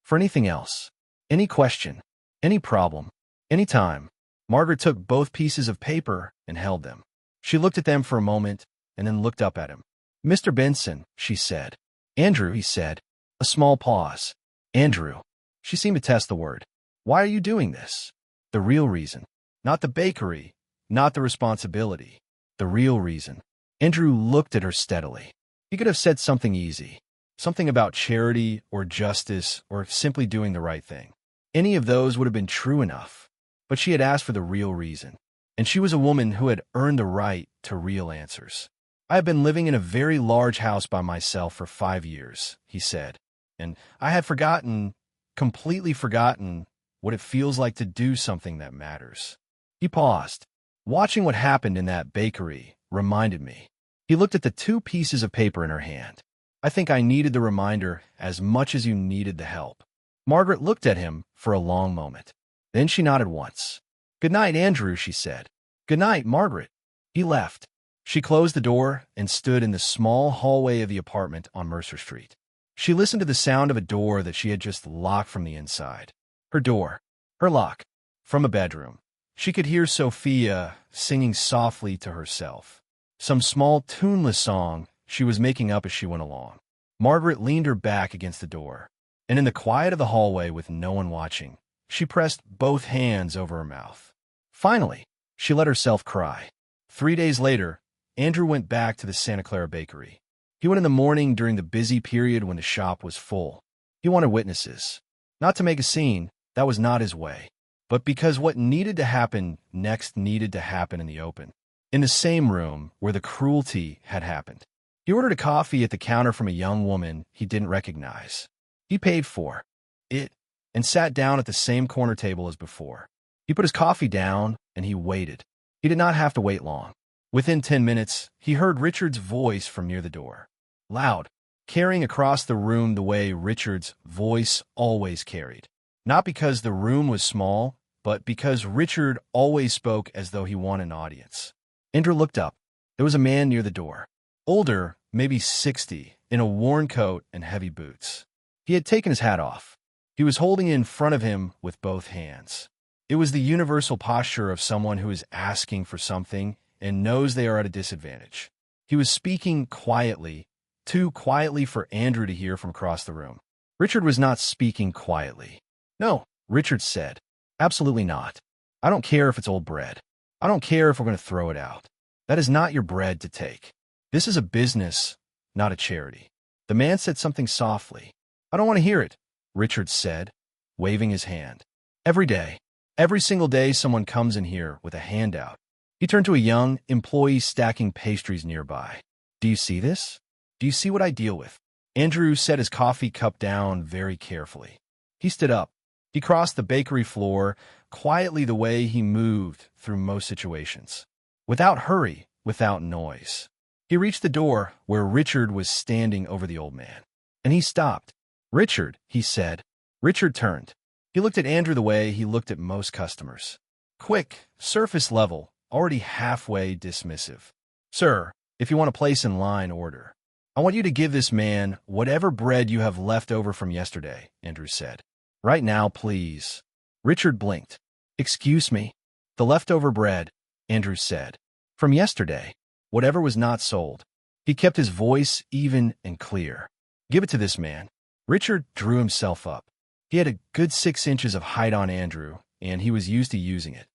For anything else. Any question. Any problem. Any time. Margaret took both pieces of paper and held them. She looked at them for a moment and then looked up at him. Mr. Benson, she said. Andrew, he said. A small pause. Andrew. She seemed to test the word. Why are you doing this? The real reason. Not the bakery. Not the responsibility. The real reason. Andrew looked at her steadily. He could have said something easy. Something about charity or justice or simply doing the right thing. Any of those would have been true enough. But she had asked for the real reason. And she was a woman who had earned the right to real answers. I have been living in a very large house by myself for 5 years, he said. And I had forgotten, completely forgotten, what it feels like to do something that matters. He paused. Watching what happened in that bakery reminded me. He looked at the 2 pieces of paper in her hand. I think I needed the reminder as much as you needed the help." Margaret looked at him for a long moment. Then she nodded once. "Good night, Andrew," she said. "Good night, Margaret." He left. She closed the door and stood in the small hallway of the apartment on Mercer Street. She listened to the sound of a door that she had just locked from the inside. Her door. Her lock. From a bedroom. She could hear Sophia singing softly to herself. Some small, tuneless song she was making up as she went along. Margaret leaned her back against the door, and in the quiet of the hallway with no one watching, she pressed both hands over her mouth. Finally, she let herself cry. 3 days later, Andrew went back to the Santa Clara bakery. He went in the morning during the busy period when the shop was full. He wanted witnesses. Not to make a scene, that was not his way, but because what needed to happen next needed to happen in the open, in the same room where the cruelty had happened. He ordered a coffee at the counter from a young woman he didn't recognize. He paid for it and sat down at the same corner table as before. He put his coffee down and he waited. He did not have to wait long. Within 10 minutes, he heard Richard's voice from near the door. Loud, carrying across the room the way Richard's voice always carried. Not because the room was small, but because Richard always spoke as though he wanted an audience. Andrew looked up. There was a man near the door. Older, maybe 60, in a worn coat and heavy boots. He had taken his hat off. He was holding it in front of him with both hands. It was the universal posture of someone who is asking for something and knows they are at a disadvantage. He was speaking quietly, too quietly for Andrew to hear from across the room. Richard was not speaking quietly. "No," Richard said. "Absolutely not. I don't care if it's old bread. I don't care if we're going to throw it out. That is not your bread to take. This is a business, not a charity." The man said something softly. "I don't want to hear it," Richard said, waving his hand. "Every day, every single day someone comes in here with a handout." He turned to a young employee stacking pastries nearby. "Do you see this? Do you see what I deal with?" Andrew set his coffee cup down very carefully. He stood up. He crossed the bakery floor quietly the way he moved through most situations. Without hurry, without noise. He reached the door where Richard was standing over the old man. And he stopped. "Richard," he said. Richard turned. He looked at Andrew the way he looked at most customers. Quick, surface level, already halfway dismissive. "Sir, if you want a place in line, order. I want you to give this man whatever bread you have left over from yesterday," Andrew said. "Right now, please." Richard blinked. "Excuse me." "The leftover bread," Andrew said. "From yesterday. Whatever was not sold." He kept his voice even and clear. "Give it to this man." Richard drew himself up. He had a good 6 inches of height on Andrew, and he was used to using it.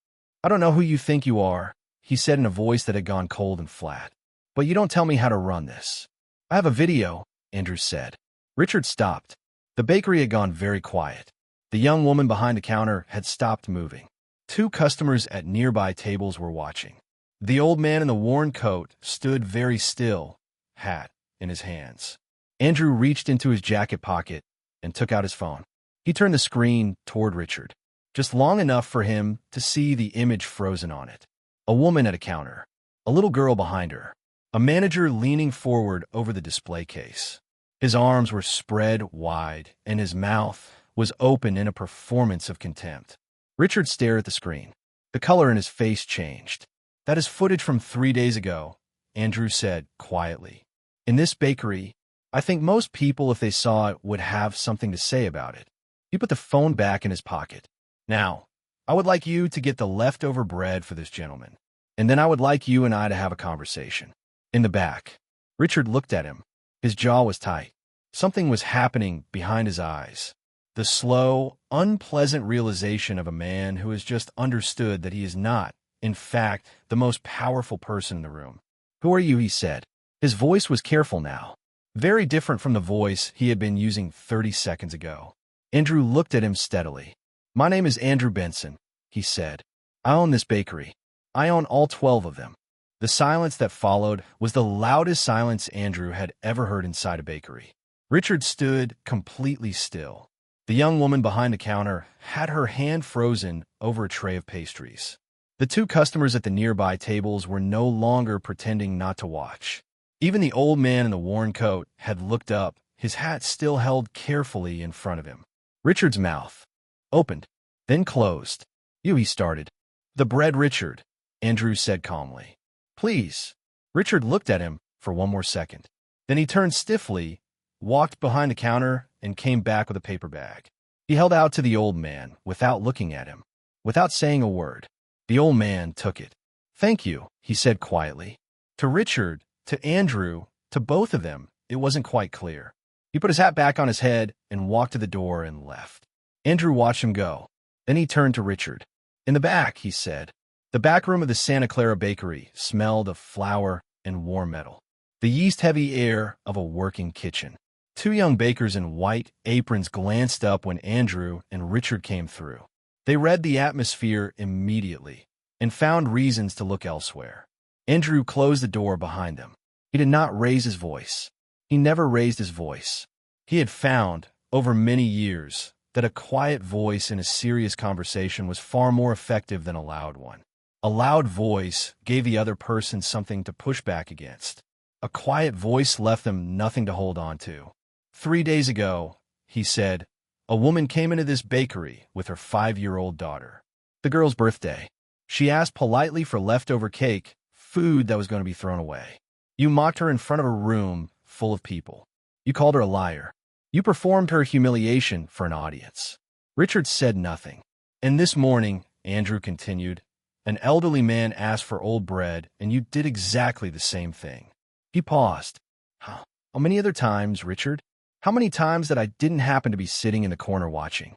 "I don't know who you think you are," he said in a voice that had gone cold and flat. "But you don't tell me how to run this." "I have a video," Andrew said. Richard stopped. The bakery had gone very quiet. The young woman behind the counter had stopped moving. 2 customers at nearby tables were watching. The old man in the worn coat stood very still, hat in his hands. Andrew reached into his jacket pocket and took out his phone. He turned the screen toward Richard, just long enough for him to see the image frozen on it. A woman at a counter, a little girl behind her, a manager leaning forward over the display case. His arms were spread wide, and his mouth was open in a performance of contempt. Richard stared at the screen. The color in his face changed. "That is footage from 3 days ago," Andrew said quietly. "In this bakery, I think most people, if they saw it, would have something to say about it." He put the phone back in his pocket. "Now, I would like you to get the leftover bread for this gentleman, and then I would like you and I to have a conversation." In the back, Richard looked at him. His jaw was tight. Something was happening behind his eyes. The slow, unpleasant realization of a man who has just understood that he is not, in fact, the most powerful person in the room. "Who are you?" he said. His voice was careful now, very different from the voice he had been using 30 seconds ago. Andrew looked at him steadily. "My name is Andrew Benson," he said. "I own this bakery. I own all 12 of them." The silence that followed was the loudest silence Andrew had ever heard inside a bakery. Richard stood completely still. The young woman behind the counter had her hand frozen over a tray of pastries. The 2 customers at the nearby tables were no longer pretending not to watch. Even the old man in the worn coat had looked up, his hat still held carefully in front of him. Richard's mouth opened, then closed. "You," he started. "The bread, Richard," Andrew said calmly. "Please." Richard looked at him for one more second. Then he turned stiffly, walked behind the counter, and came back with a paper bag. He held out to the old man without looking at him, without saying a word. The old man took it. "Thank you," he said quietly. To Richard, to Andrew, to both of them, it wasn't quite clear. He put his hat back on his head and walked to the door and left. Andrew watched him go. Then he turned to Richard. "In the back," he said. The back room of the Santa Clara bakery smelled of flour and warm metal, the yeast-heavy air of a working kitchen. Two young bakers in white aprons glanced up when Andrew and Richard came through. They read the atmosphere immediately and found reasons to look elsewhere. Andrew closed the door behind them. He did not raise his voice. He never raised his voice. He had found, over many years, that a quiet voice in a serious conversation was far more effective than a loud one. A loud voice gave the other person something to push back against. A quiet voice left them nothing to hold on to. 3 days ago, he said, a woman came into this bakery with her 5-year-old daughter. The girl's birthday. She asked politely for leftover cake, food that was going to be thrown away. You mocked her in front of a room full of people. You called her a liar. You performed her humiliation for an audience. Richard said nothing. And this morning, Andrew continued, an elderly man asked for old bread, and you did exactly the same thing. He paused. How many other times, Richard? How many times that I didn't happen to be sitting in the corner watching?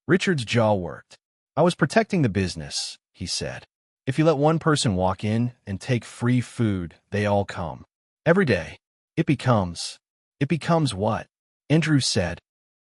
Richard's jaw worked. I was protecting the business, he said. If you let one person walk in and take free food, they all come. Every day. It becomes what? Andrew said.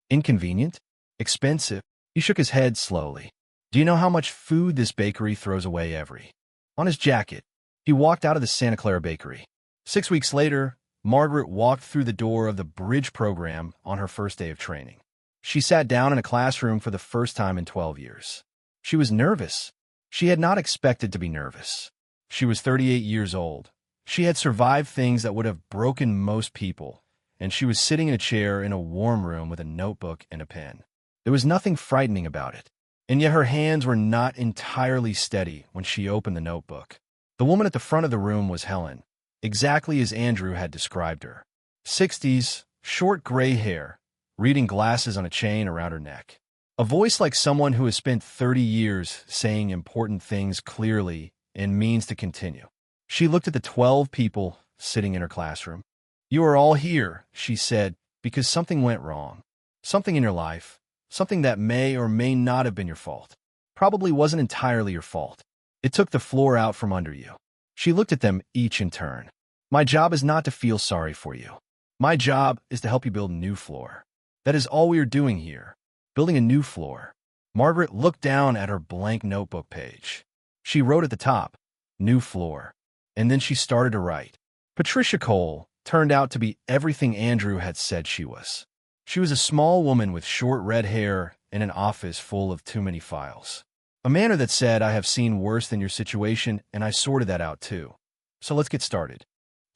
Inconvenient? Expensive? He shook his head slowly. Do you know how much food this bakery throws away every? On his jacket, he walked out of the Santa Clara bakery. 6 weeks later, Margaret walked through the door of the bridge program on her first day of training. She sat down in a classroom for the first time in 12 years. She was nervous. She had not expected to be nervous. She was 38 years old. She had survived things that would have broken most people, and she was sitting in a chair in a warm room with a notebook and a pen. There was nothing frightening about it, and yet her hands were not entirely steady when she opened the notebook. The woman at the front of the room was Helen, exactly as Andrew had described her. 60s, short gray hair, reading glasses on a chain around her neck. A voice like someone who has spent 30 years saying important things clearly and means to continue. She looked at the 12 people sitting in her classroom. You are all here, she said, because something went wrong. Something in your life. Something that may or may not have been your fault. Probably wasn't entirely your fault. It took the floor out from under you. She looked at them each in turn. My job is not to feel sorry for you. My job is to help you build a new floor. That is all we are doing here. Building a new floor. Margaret looked down at her blank notebook page. She wrote at the top, new floor. And then she started to write. Patricia Cole turned out to be everything Andrew had said she was. She was a small woman with short red hair in an office full of too many files. A manner that said, I have seen worse than your situation, and I sorted that out too. So let's get started.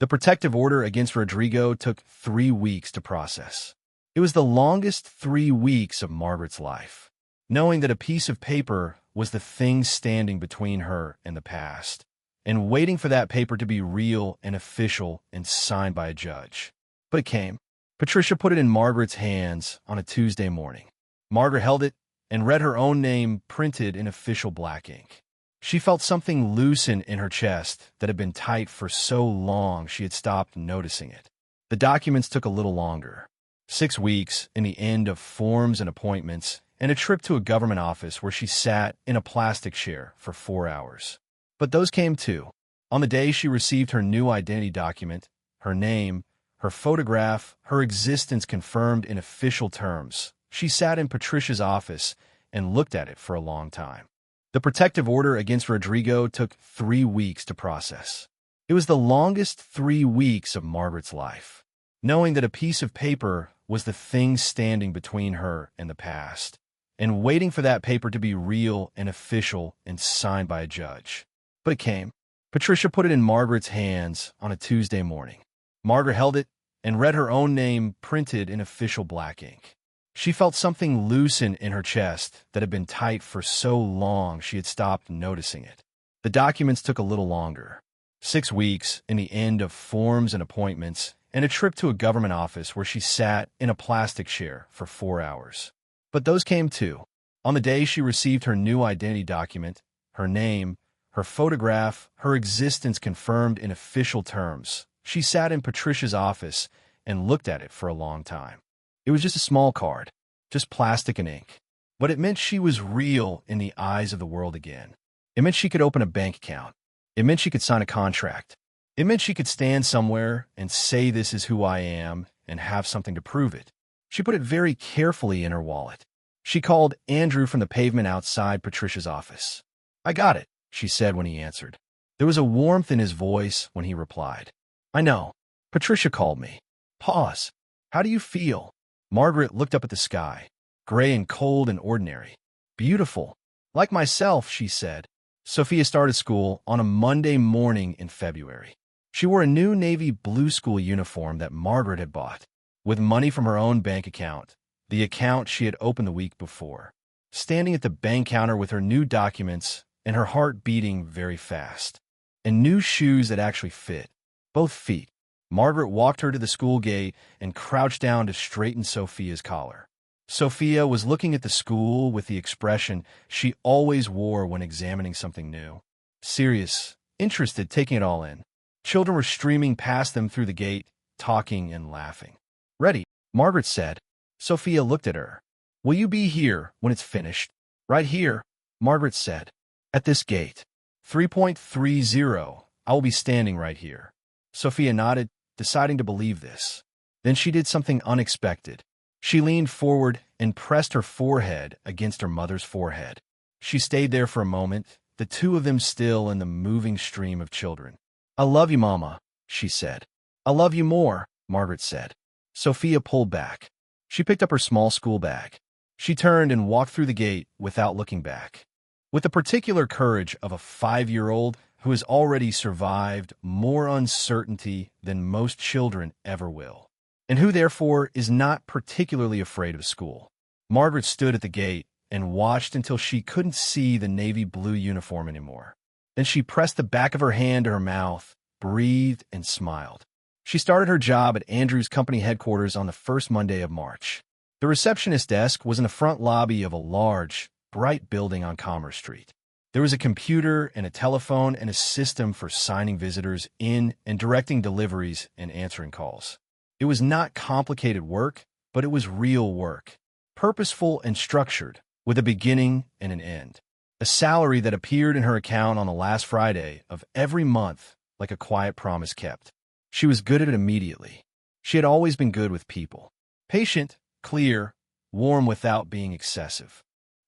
The protective order against Rodrigo took 3 weeks to process. It was the longest 3 weeks of Margaret's life, knowing that a piece of paper was the thing standing between her and the past, and waiting for that paper to be real and official and signed by a judge. But it came. Patricia put it in Margaret's hands on a Tuesday morning. Margaret held it and read her own name printed in official black ink. She felt something loosen in her chest that had been tight for so long she had stopped noticing it. The documents took a little longer. 6 weeks in the end of forms and appointments, and a trip to a government office where she sat in a plastic chair for 4 hours. But those came too. On the day she received her new identity document, her name, her photograph, her existence confirmed in official terms, she sat in Patricia's office and looked at it for a long time. The protective order against Rodrigo took 3 weeks to process. It was the longest 3 weeks of Margaret's life, knowing that a piece of paper was the thing standing between her and the past, and waiting for that paper to be real and official and signed by a judge. But it came. Patricia put it in Margaret's hands on a Tuesday morning. Margaret held it and read her own name printed in official black ink. She felt something loosen in her chest that had been tight for so long she had stopped noticing it. The documents took a little longer. 6 weeks in the end of forms and appointments, and a trip to a government office where she sat in a plastic chair for 4 hours. But those came too. On the day she received her new identity document, her name, her photograph, her existence confirmed in official terms, she sat in Patricia's office and looked at it for a long time. It was just a small card, just plastic and ink. But it meant she was real in the eyes of the world again. It meant she could open a bank account. It meant she could sign a contract. It meant she could stand somewhere and say this is who I am and have something to prove it. She put it very carefully in her wallet. She called Andrew from the pavement outside Patricia's office. "I got it," she said when he answered. There was a warmth in his voice when he replied. "I know. Patricia called me." Pause. "How do you feel?" Margaret looked up at the sky, gray and cold and ordinary. "Beautiful. Like myself," she said. Sophia started school on a Monday morning in February. She wore a new navy blue school uniform that Margaret had bought, with money from her own bank account, the account she had opened the week before. Standing at the bank counter with her new documents and her heart beating very fast, and new shoes that actually fit, both feet, Margaret walked her to the school gate and crouched down to straighten Sophia's collar. Sophia was looking at the school with the expression she always wore when examining something new. Serious, interested, taking it all in. Children were streaming past them through the gate, talking and laughing. "Ready," Margaret said. Sophia looked at her. "Will you be here when it's finished?" "Right here," Margaret said. "At this gate. 3.30. I will be standing right here." Sophia nodded, deciding to believe this. Then she did something unexpected. She leaned forward and pressed her forehead against her mother's forehead. She stayed there for a moment, the two of them still in the moving stream of children. "I love you, Mama," she said. "I love you more," Margaret said. Sophia pulled back. She picked up her small school bag. She turned and walked through the gate without looking back. With the particular courage of a 5-year-old who has already survived more uncertainty than most children ever will, and who therefore is not particularly afraid of school. Margaret stood at the gate and watched until she couldn't see the navy blue uniform anymore. Then she pressed the back of her hand to her mouth, breathed, and smiled. She started her job at Andrew's company headquarters on the first Monday of March. The receptionist desk was in the front lobby of a large, bright building on Commerce Street. There was a computer and a telephone and a system for signing visitors in and directing deliveries and answering calls. It was not complicated work, but it was real work, purposeful and structured, with a beginning and an end. A salary that appeared in her account on the last Friday of every month like a quiet promise kept. She was good at it immediately. She had always been good with people. Patient, clear, warm without being excessive.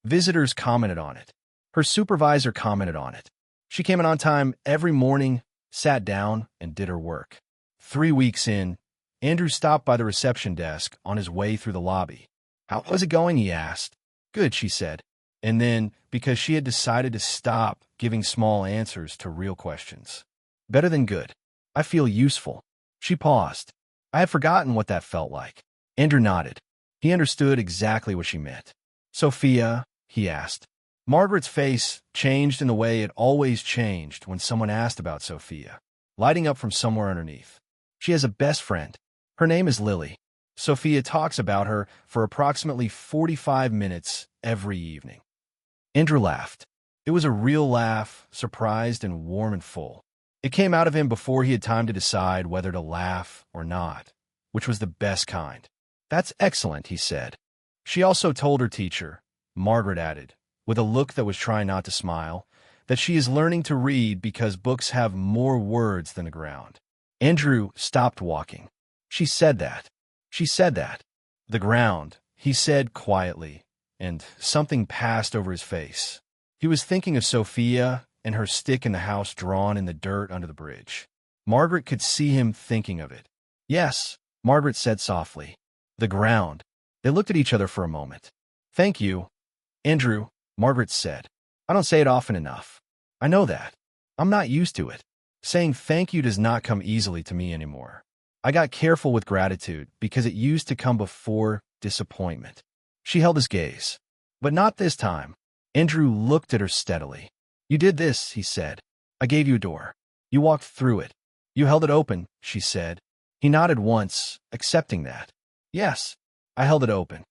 Visitors commented on it. Her supervisor commented on it. She came in on time every morning, sat down, and did her work. 3 weeks in, Andrew stopped by the reception desk on his way through the lobby. "How was it going?" he asked. "Good," she said. And then, because she had decided to stop giving small answers to real questions. "Better than good. I feel useful." She paused. I had forgotten what that felt like. Andrew nodded. He understood exactly what she meant. "Sophia?" he asked. Margaret's face changed in the way it always changed when someone asked about Sophia, lighting up from somewhere underneath. "She has a best friend. Her name is Lily. Sophia talks about her for approximately 45 minutes every evening." Andrew laughed. It was a real laugh, surprised and warm and full. It came out of him before he had time to decide whether to laugh or not, which was the best kind. "That's excellent," he said. She also told her teacher, Margaret added, with a look that was trying not to smile, that she is learning to read because books have more words than the ground. Andrew stopped walking. "She said that. She said that." "The ground," he said quietly, and something passed over his face. He was thinking of Sophia and her stick in the house drawn in the dirt under the bridge. Margaret could see him thinking of it. "Yes," Margaret said softly. "The ground." They looked at each other for a moment. "Thank you, Andrew," Margaret said. "I don't say it often enough. I know that. I'm not used to it. Saying thank you does not come easily to me anymore." I got careful with gratitude because it used to come before disappointment. She held his gaze. But not this time. Andrew looked at her steadily. You did this, he said. I gave you a door. You walked through it. You held it open, she said. He nodded once, accepting that. Yes, I held it open.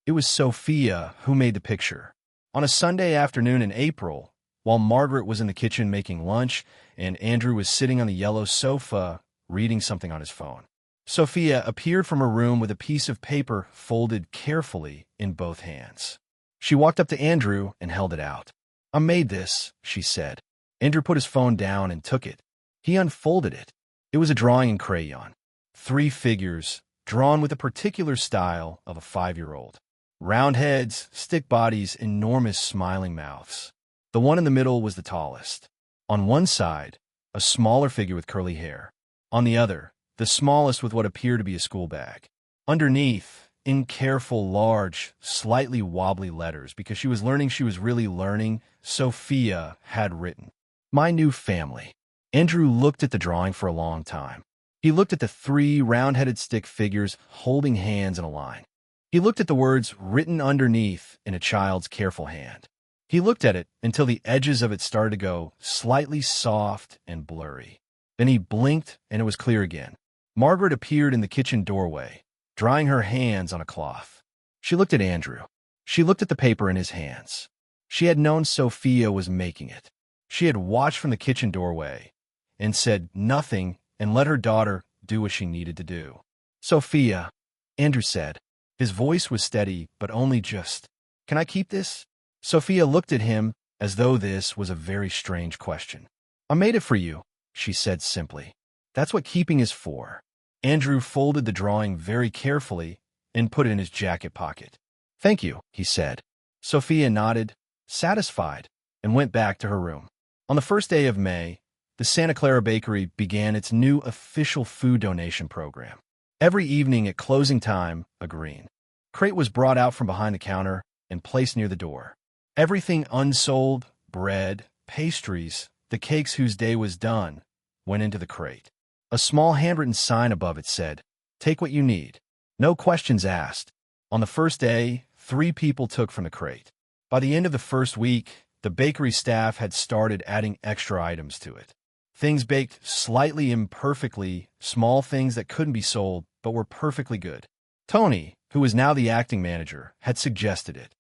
It was Sophia who made the picture. On a Sunday afternoon in April, while Margaret was in the kitchen making lunch and Andrew was sitting on the yellow sofa reading something on his phone, Sophia appeared from her room with a piece of paper folded carefully in both hands. She walked up to Andrew and held it out. I made this, she said. Andrew put his phone down and took it. He unfolded it. It was a drawing in crayon. 3 figures, drawn with a particular style of a 5-year-old. Round heads, stick bodies, enormous smiling mouths. The one in the middle was the tallest. On one side, a smaller figure with curly hair. On the other, the smallest with what appeared to be a school bag. Underneath, in careful, large, slightly wobbly letters, because she was really learning, Sophia had written, My new family. Andrew looked at the drawing for a long time. He looked at the 3 round-headed stick figures holding hands in a line. He looked at the words written underneath in a child's careful hand. He looked at it until the edges of it started to go slightly soft and blurry. Then he blinked and it was clear again. Margaret appeared in the kitchen doorway, drying her hands on a cloth. She looked at Andrew. She looked at the paper in his hands. She had known Sophia was making it. She had watched from the kitchen doorway and said nothing and let her daughter do what she needed to do. Sophia, Andrew said. His voice was steady, but only just, Can I keep this? Sophia looked at him as though this was a very strange question. I made it for you, she said simply. That's what keeping is for. Andrew folded the drawing very carefully and put it in his jacket pocket. Thank you, he said. Sophia nodded, satisfied, and went back to her room. On the first day of May, the Santa Clara Bakery began its new official food donation program. Every evening at closing time, a green crate was brought out from behind the counter and placed near the door. Everything unsold, bread, pastries, the cakes whose day was done, went into the crate. A small handwritten sign above it said, Take what you need. No questions asked. On the first day, 3 people took from the crate. By the end of the first week, the bakery staff had started adding extra items to it. Things baked slightly imperfectly, small things that couldn't be sold but were perfectly good. Tony, who was now the acting manager, had suggested it.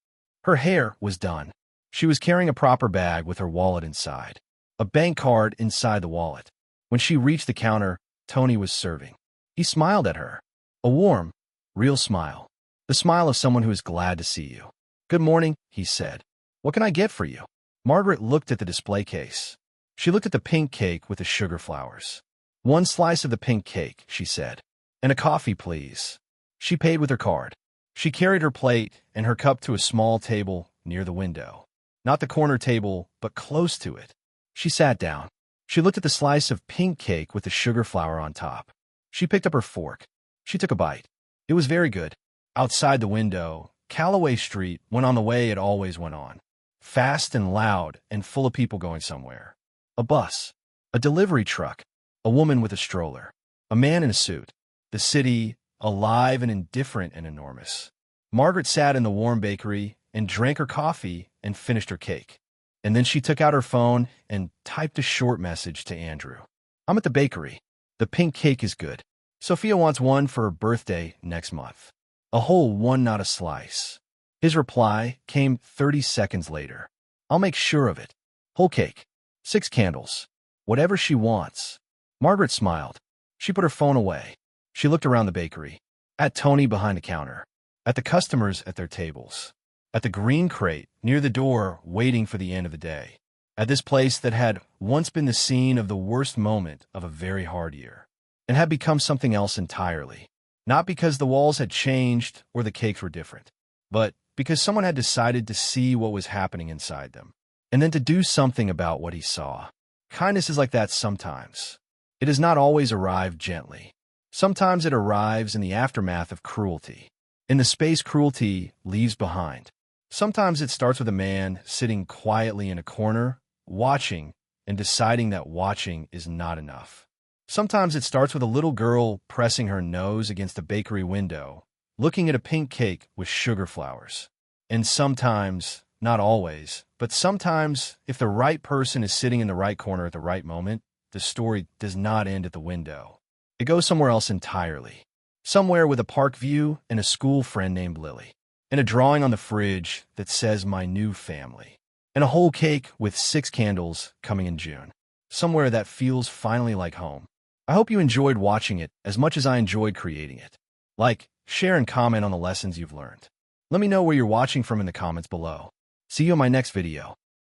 Her hair was done. She was carrying a proper bag with her wallet inside. A bank card inside the wallet. When she reached the counter, Tony was serving. He smiled at her. A warm, real smile. The smile of someone who is glad to see you. Good morning, he said. What can I get for you? Margaret looked at the display case. She looked at the pink cake with the sugar flowers. 1 slice of the pink cake, she said. And a coffee, please. She paid with her card. She carried her plate and her cup to a small table near the window. Not the corner table, but close to it. She sat down. She looked at the slice of pink cake with the sugar flower on top. She picked up her fork. She took a bite. It was very good. Outside the window, Callaway Street went on the way it always went on. Fast and loud and full of people going somewhere. A bus. A delivery truck. A woman with a stroller. A man in a suit. The city, alive and indifferent and enormous. Margaret sat in the warm bakery and drank her coffee and finished her cake. And then she took out her phone and typed a short message to Andrew. I'm at the bakery. The pink cake is good. Sophia wants one for her birthday next month. A whole one, not a slice. His reply came 30 seconds later. I'll make sure of it. Whole cake. 6 candles. Whatever she wants. Margaret smiled. She put her phone away. She looked around the bakery. At Tony behind the counter. At the customers at their tables. At the green crate near the door waiting for the end of the day. At this place that had once been the scene of the worst moment of a very hard year. And had become something else entirely. Not because the walls had changed or the cakes were different. But because someone had decided to see what was happening inside them. And then to do something about what he saw. Kindness is like that sometimes. It does not always arrive gently. Sometimes it arrives in the aftermath of cruelty. In the space cruelty leaves behind. Sometimes it starts with a man sitting quietly in a corner, watching, and deciding that watching is not enough. Sometimes it starts with a little girl pressing her nose against a bakery window, looking at a pink cake with sugar flowers. And sometimes, not always, but sometimes, if the right person is sitting in the right corner at the right moment, the story does not end at the window. It goes somewhere else entirely. Somewhere with a park view and a school friend named Lily. And a drawing on the fridge that says "My New Family." And a whole cake with 6 candles coming in June. Somewhere that feels finally like home. I hope you enjoyed watching it as much as I enjoyed creating it. Like, share, and comment on the lessons you've learned. Let me know where you're watching from in the comments below. See you in my next video.